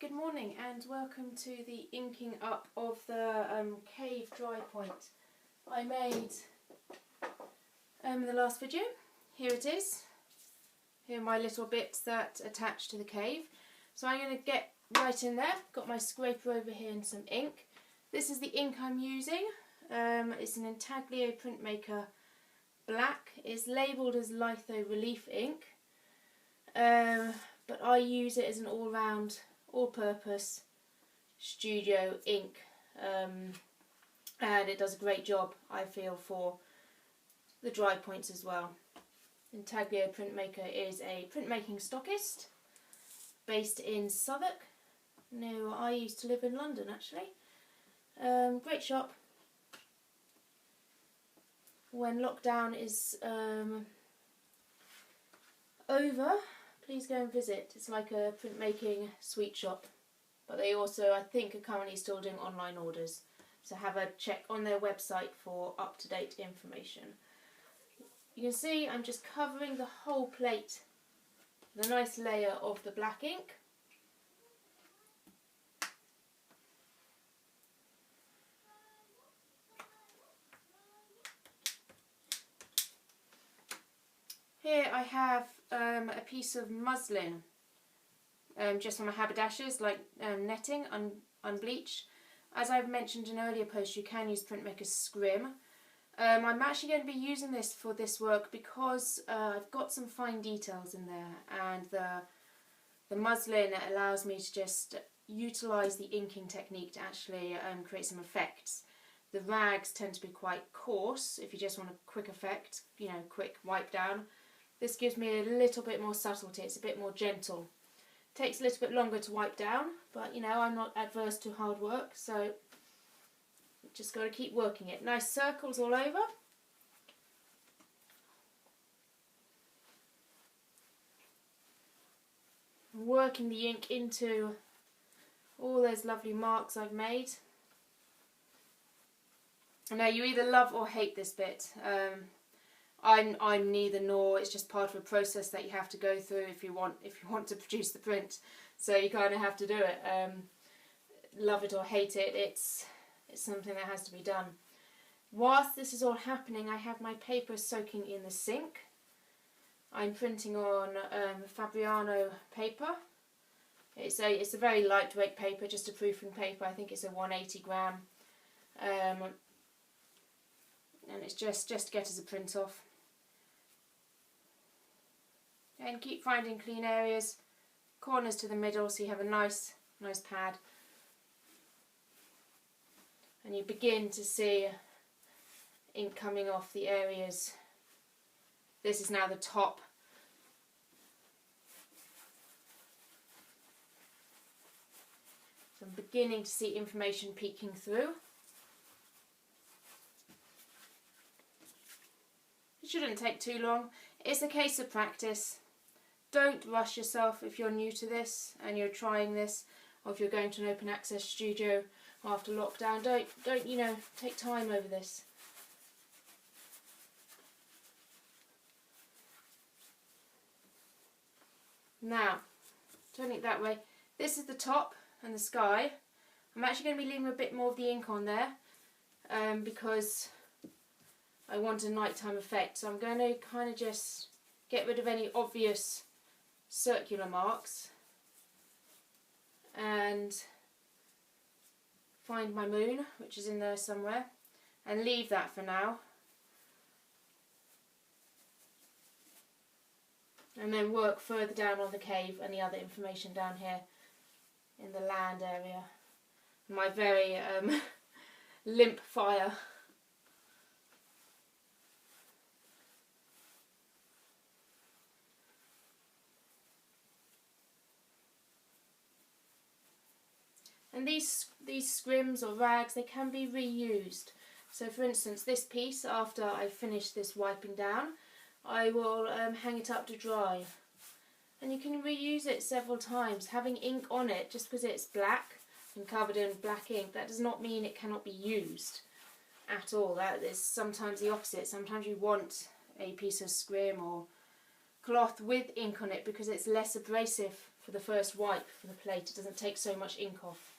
good morning and welcome to the inking up of the cave dry point I made in the last video. Here it is. Here are my little bits that attach to the cave. So I'm going to get right in there. Got my scraper over here and some ink. This is the ink I'm using. It's an Intaglio Printmaker Black. It's labelled as Litho Relief ink. But I use it as an all-round, all-purpose studio ink, and it does a great job, I feel, for the dry points as well. Intaglio Printmaker is a printmaking stockist based in Southwark, near where I used to live in London actually. Great shop. When lockdown is over, please go and visit. It's like a printmaking sweet shop, but they also, I think, are currently still doing online orders, so have a check on their website for up-to-date information. You can see I'm just covering the whole plate with a nice layer of the black ink. Here I have a piece of muslin, just from my haberdashers, like netting, unbleached. As I've mentioned in earlier posts, you can use Printmaker's Scrim. I'm actually going to be using this for this work because I've got some fine details in there, and the muslin allows me to just utilise the inking technique to actually create some effects. The rags tend to be quite coarse if you just want a quick effect, you know, quick wipe down. This gives me a little bit more subtlety, it's a bit more gentle. Takes a little bit longer to wipe down, but you know, I'm not adverse to hard work, so just got to keep working it. Nice circles all over. Working the ink into all those lovely marks I've made. Now you either love or hate this bit. I'm neither nor. It's just part of a process that you have to go through if you want to produce the print. So you kind of have to do it. Love it or hate it, it's something that has to be done. Whilst this is all happening, I have my paper soaking in the sink. I'm printing on Fabriano paper. It's a very lightweight paper, just a proofing paper. I think it's a 180 gram. And it's just to get as a print off. And keep finding clean areas, corners to the middle, so you have a nice pad. And you begin to see ink coming off the areas. This is now the top. So I'm beginning to see information peeking through. It shouldn't take too long. It's a case of practice. Don't rush yourself if you're new to this and you're trying this, or if you're going to an open access studio after lockdown. Don't you know, take time over this. Now, turning it that way, this is the top and the sky. I'm actually going to be leaving a bit more of the ink on there because I want a nighttime effect. So I'm going to kind of just get rid of any obvious circular marks and find my moon, which is in there somewhere, and leave that for now. And then work further down on the cave and the other information down here in the land area. My very limp fire. And these scrims or rags, they can be reused. So for instance, this piece, after I finish this wiping down, I will hang it up to dry. And you can reuse it several times. Having ink on it, just because it's black and covered in black ink, that does not mean it cannot be used at all. That is sometimes the opposite. Sometimes you want a piece of scrim or cloth with ink on it because it's less abrasive for the first wipe for the plate. It doesn't take so much ink off.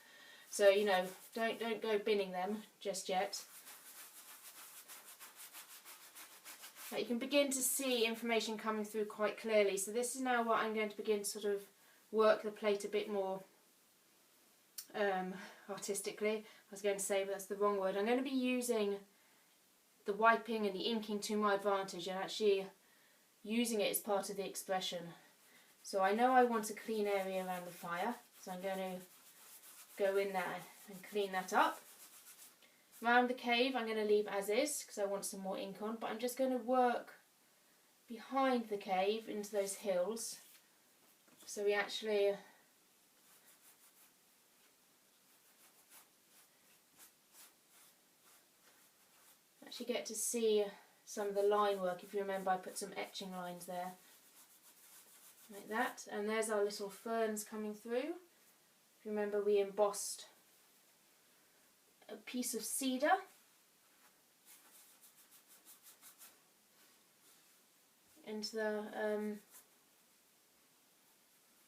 So, you know, don't go binning them just yet. But you can begin to see information coming through quite clearly. So this is now what I'm going to begin to sort of work the plate a bit more artistically. I was going to say, but that's the wrong word. I'm going to be using the wiping and the inking to my advantage and actually using it as part of the expression. So I know I want a clean area around the fire, so I'm going to go in there and clean that up. Around the cave I'm going to leave as is because I want some more ink on, but I'm just going to work behind the cave into those hills so we actually get to see some of the line work. If you remember, I put some etching lines there like that, and there's our little ferns coming through. If you remember, we embossed a piece of cedar into the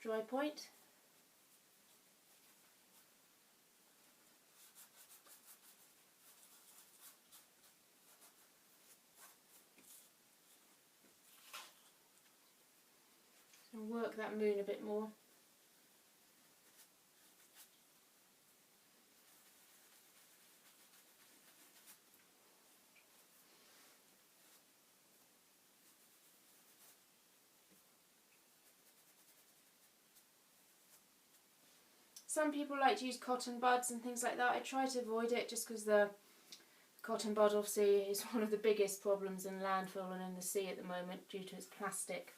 dry point. And work that moon a bit more. Some people like to use cotton buds and things like that. I try to avoid it just because the cotton bud obviously is one of the biggest problems in landfill and in the sea at the moment due to its plastic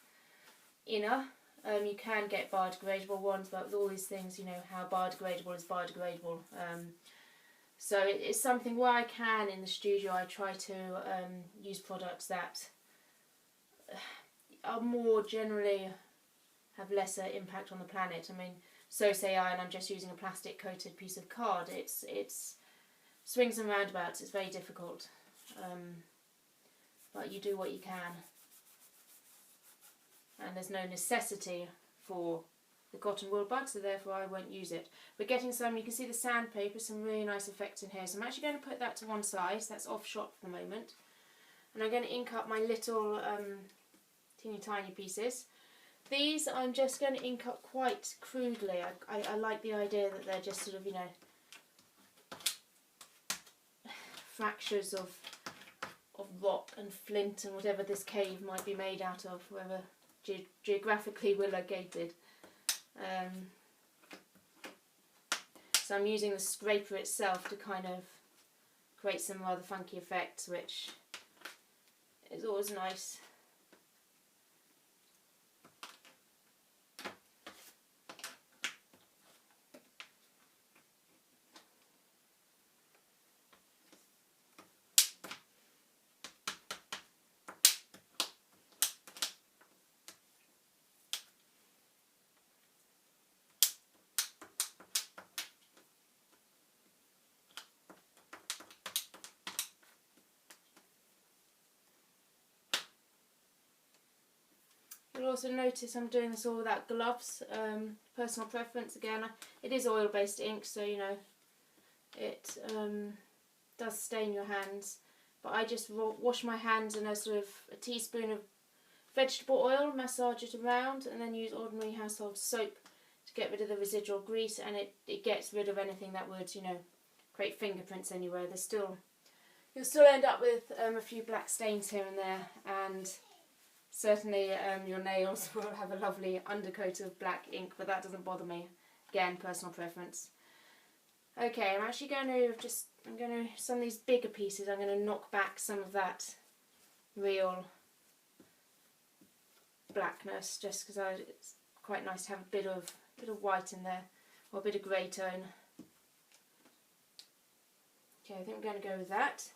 inner. You can get biodegradable ones, but with all these things, you know, how biodegradable is biodegradable. So it's something where I can in the studio, I try to use products that are more generally have lesser impact on the planet. I mean, so say I, and I'm just using a plastic coated piece of card. It's swings and roundabouts. It's very difficult, but you do what you can. And there's no necessity for the cotton wool bud, so therefore I won't use it. We're getting some, you can see the sandpaper, some really nice effects in here. So I'm actually going to put that to one side, so that's off shot for the moment. And I'm going to ink up my little teeny tiny pieces. These I'm just going to ink up quite crudely. I like the idea that they're just sort of, you know, fractures of rock and flint and whatever this cave might be made out of, wherever geographically we're located. So I'm using the scraper itself to kind of create some rather funky effects, which is always nice. You'll also notice I'm doing this all without gloves. Personal preference again. It is oil-based ink, so you know it does stain your hands. But I just wash my hands in a sort of a teaspoon of vegetable oil, massage it around, and then use ordinary household soap to get rid of the residual grease, and it gets rid of anything that would, you know, create fingerprints anywhere. You'll still end up with a few black stains here and there, and certainly your nails will have a lovely undercoat of black ink, but that doesn't bother me. Again, personal preference. Okay, I'm actually going to, some of these bigger pieces, I'm going to knock back some of that real blackness, just because it's quite nice to have a bit of white in there, or a bit of grey tone. Okay, I think we're going to go with that.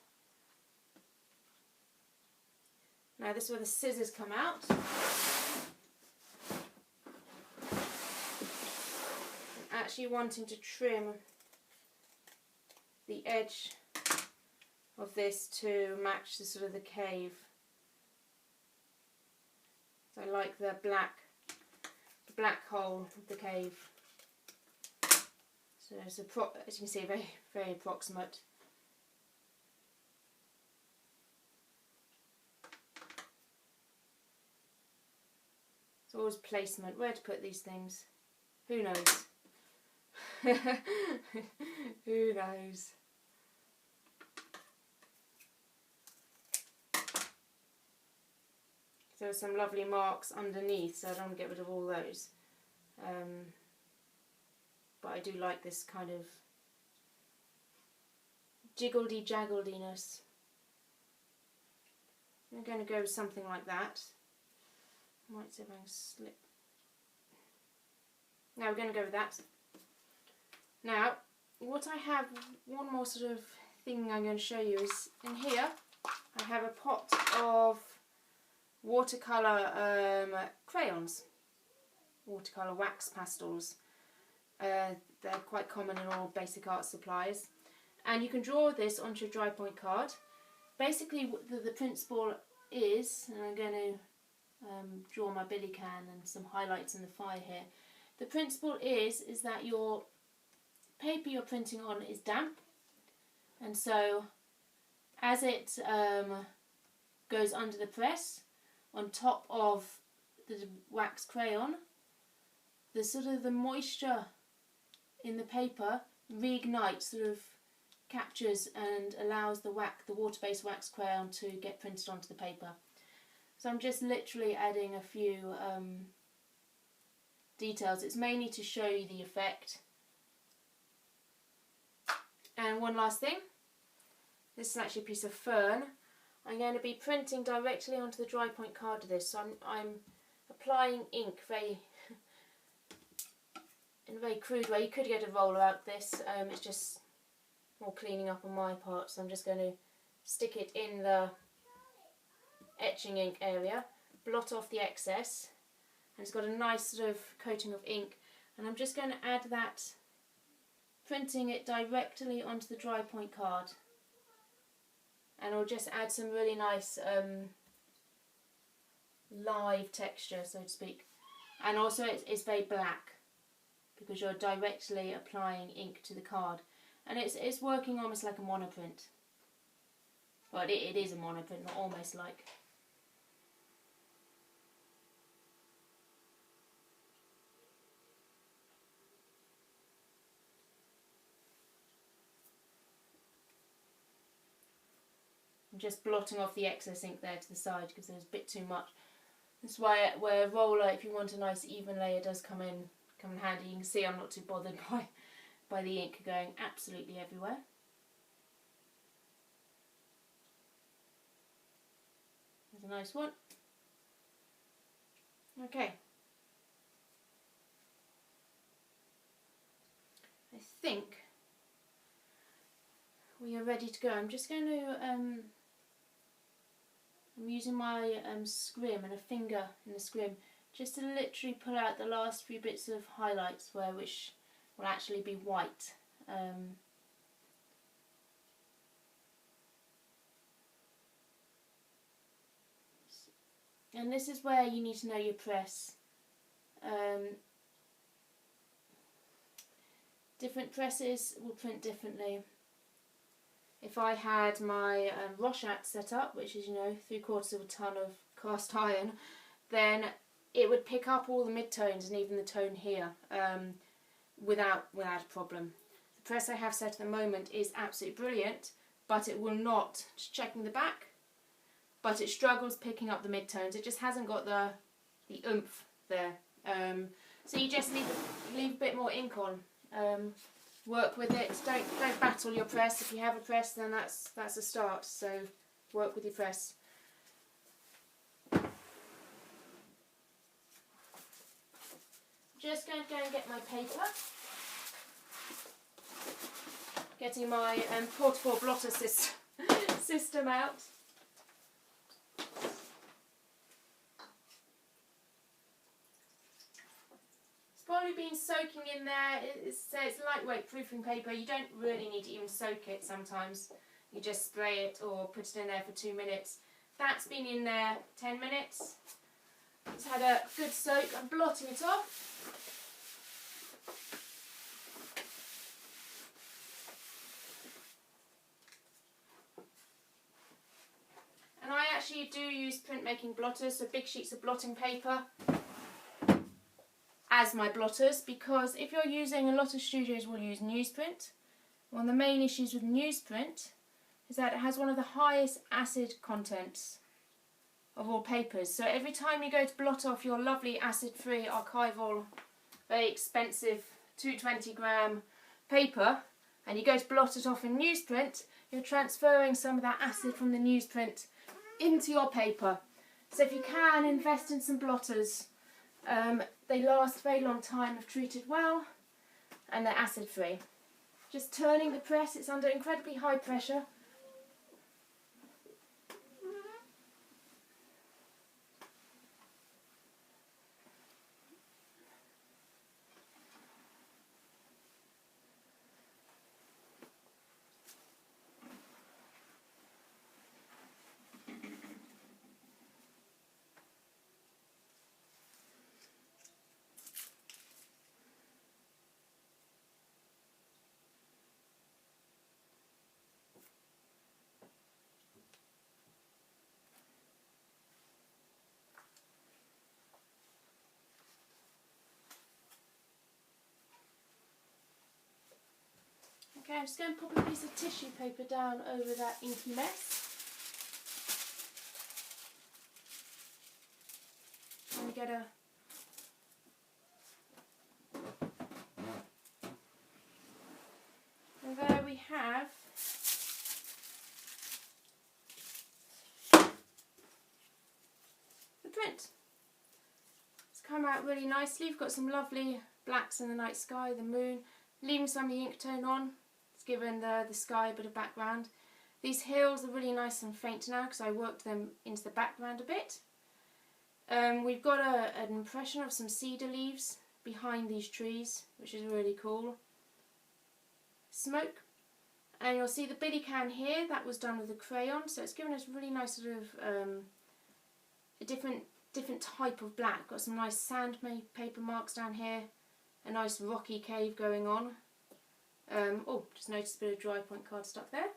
Now this is where the scissors come out. I'm actually wanting to trim the edge of this to match the sort of the cave. So I like the black black hole of the cave. So it's as you can see, very, very approximate. It's always placement, where to put these things. Who knows? Who knows? There are some lovely marks underneath, so I don't want to get rid of all those. But I do like this kind of jiggledy-jagglediness. I'm going to go with something like that. Might see if I can slip. Now we're going to go with that. Now, what I have, one more sort of thing I'm going to show you is in here I have a pot of watercolour crayons, watercolour wax pastels. They're quite common in all basic art supplies, and you can draw this onto a dry point card. Basically the principle is, and I'm going to draw my billy can and some highlights in the fire here. The principle is that your paper you're printing on is damp, and so as it goes under the press on top of the wax crayon, the moisture in the paper reignites, sort of captures and allows the water-based wax crayon to get printed onto the paper. So I'm just literally adding a few details. It's mainly to show you the effect. And one last thing, this is actually a piece of fern. I'm going to be printing directly onto the dry point card of this. So I'm applying ink in a very crude way. You could get a roller out this, it's just more cleaning up on my part, so I'm just going to stick it in the etching ink area, blot off the excess, and it's got a nice sort of coating of ink, and I'm just going to add that, printing it directly onto the dry point card, and I'll just add some really nice live texture, so to speak. And also it's very black because you're directly applying ink to the card, and it's working almost like a monoprint. Well, it is a monoprint, not almost like. I'm just blotting off the excess ink there to the side because there's a bit too much. That's why where a roller, if you want a nice even layer, does come in handy. You can see I'm not too bothered by the ink going absolutely everywhere. There's a nice one. Okay. I think we are ready to go. I'm just going to I'm using my scrim and a finger in the scrim just to literally pull out the last few bits of highlights which will actually be white. And this is where you need to know your press. Different presses will print differently. If I had my Rochat set up, which is, 3/4 of a ton of cast iron, then it would pick up all the midtones and even the tone here without a problem. The press I have set at the moment is absolutely brilliant, but it will not, just checking the back, but it struggles picking up the midtones. It just hasn't got the oomph there. So you just leave a bit more ink on. Work with it. Don't battle your press. If you have a press, then that's a start. So work with your press. Just going to go and get my paper. Getting my portable blotter system out. Probably been soaking in there. It's lightweight proofing paper. You don't really need to even soak it sometimes. You just spray it or put it in there for 2 minutes. That's been in there 10 minutes. It's had a good soak. I'm blotting it off. And I actually do use printmaking blotters, so big sheets of blotting paper as my blotters, because if you're using, a lot of studios will use newsprint. One of the main issues with newsprint is that it has one of the highest acid contents of all papers. So every time you go to blot off your lovely acid-free archival, very expensive 220 gram paper, and you go to blot it off in newsprint, you're transferring some of that acid from the newsprint into your paper. So if you can, invest in some blotters. They last a very long time if treated well, and they're acid free. Just turning the press, it's under incredibly high pressure. Okay, I'm just going to pop a piece of tissue paper down over that inky mess. And get a and there we have the print. It's come out really nicely. You've got some lovely blacks in the night sky, the moon, leaving some of the ink tone on. It's given the sky a bit of background. These hills are really nice and faint now because I worked them into the background a bit. We've got an impression of some cedar leaves behind these trees, which is really cool. Smoke. And you'll see the billy can here, that was done with a crayon, so it's given us really nice sort of a different type of black. Got some nice sandpaper marks down here, a nice rocky cave going on. Oh, just noticed a bit of dry point cardstock there.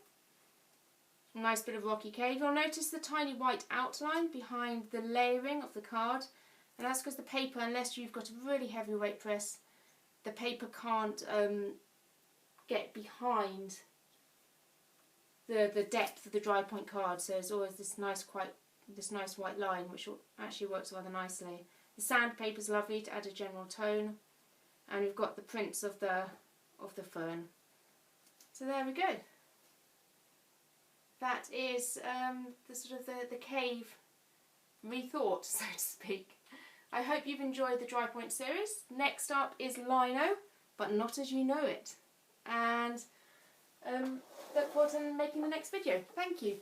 A nice bit of rocky cave. You'll notice the tiny white outline behind the layering of the card, and that's because the paper, unless you've got a really heavyweight press, the paper can't get behind the depth of the dry point card. So there's always this nice white line, which actually works rather nicely. The sandpaper's lovely to add a general tone, and we've got the prints of the fern. So there we go. That is the sort of the cave rethought, so to speak. I hope you've enjoyed the Dry Point series. Next up is lino, but not as you know it. And look forward to making the next video. Thank you.